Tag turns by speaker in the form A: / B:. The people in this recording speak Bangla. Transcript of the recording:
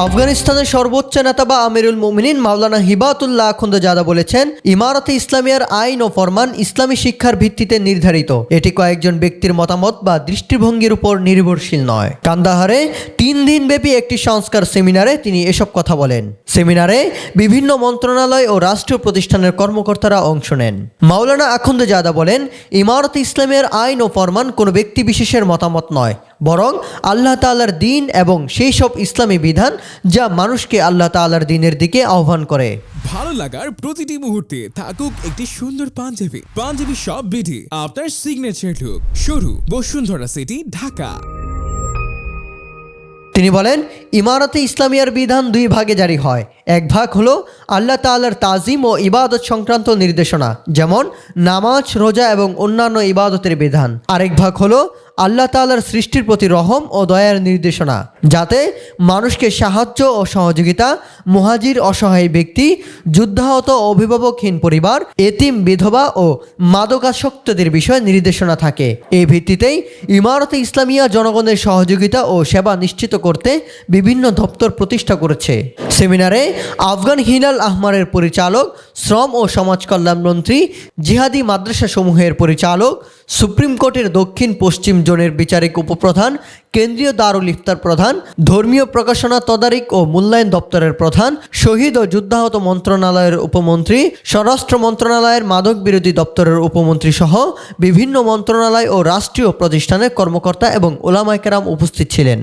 A: আফগানিস্তানের সর্বোচ্চ নেতা বা আমিরুল মুমিনিন মাওলানা হিবাতুল্লাহ আখুন্দজাদা বলেছেন, ইমারতে ইসলামিয়ার আইন ও ফরমান ইসলামী শিক্ষার ভিত্তিতে নির্ধারিত। এটি কয়েকজন ব্যক্তির মতামত বা দৃষ্টিভঙ্গির উপর নির্ভরশীল নয়। কান্দাহারে 3 দিনব্যাপী একটি সংস্কার সেমিনারে তিনি এসব কথা বলেন। সেমিনারে বিভিন্ন মন্ত্রণালয় ও রাষ্ট্রীয় প্রতিষ্ঠানের কর্মকর্তারা অংশ নেন। মাওলানা আখুন্দজাদা বলেন, ইমারতে ইসলামিয়ার আইন ও ফরমান কোনো ব্যক্তি বিশেষের মতামত নয়, বরং আল্লাহ তাআলার দ্বীন এবং সেই সব ইসলামী বিধান যা মানুষকে আল্লাহ তাআলার দ্বীনের দিকে আহ্বান করে।
B: ভালো লাগার প্রতিটি মুহূর্তে থাকুক একটি সুন্দর পাঞ্জাবি সব বিধি আপনার সিগনেচার লুক। শুরু বসুন্ধরা সিটি, ঢাকা।
A: তিনি বলেন, ইমারতে ইসলামিয়ার বিধান 2 ভাগে জারি হয়। এক ভাগ হলো আল্লাহ তাআলার তাজিম ও ইবাদত সংক্রান্ত নির্দেশনা, যেমন নামাজ, রোজা এবং অন্যান্য ইবাদতের বিধান। আরেক ভাগ হলো আল্লাহ তাআলার সৃষ্টির প্রতি রহম ও দয়ার নির্দেশনা, যাতে মানুষকে সাহায্য ও সহযোগিতা, মুহাজির, অসহায় ব্যক্তি, যুদ্ধাহত ও অভিভাবকহীন পরিবার, এতিম, বিধবা ও মাদকাসক্তদের বিষয়ে নির্দেশনা থাকে। এই ভিত্তিতেই ইমারতে ইসলামিয়া জনগণের সহযোগিতা ও সেবা নিশ্চিত করতে বিভিন্ন দপ্তর প্রতিষ্ঠা করেছে। সেমিনারে আফগান হিলাল আহমারের পরিচালক, শ্রম ও সমাজ কল্যাণ মন্ত্রী, জিহাদি মাদ্রাসা সমূহের পরিচালক, সুপ্রিম কোর্টের দক্ষিণ পশ্চিম জোনের বিচারিক উপপ্রধান, কেন্দ্রীয় দারুল ইফতার প্রধান, ধর্মীয় প্রকাশনা তদারক ও মূল্যায়ন দপ্তরের প্রধান, শহীদ ও যুদ্ধাহত মন্ত্রণালয়ের উপমন্ত্রী, স্বরাষ্ট্র মন্ত্রণালয়ের মাদক বিরোধী দপ্তরের উপমন্ত্রী সহ বিভিন্ন মন্ত্রণালয় ও রাষ্ট্রীয় প্রতিষ্ঠানের কর্মকর্তা এবং উলামায়ে কেরাম উপস্থিত ছিলেন।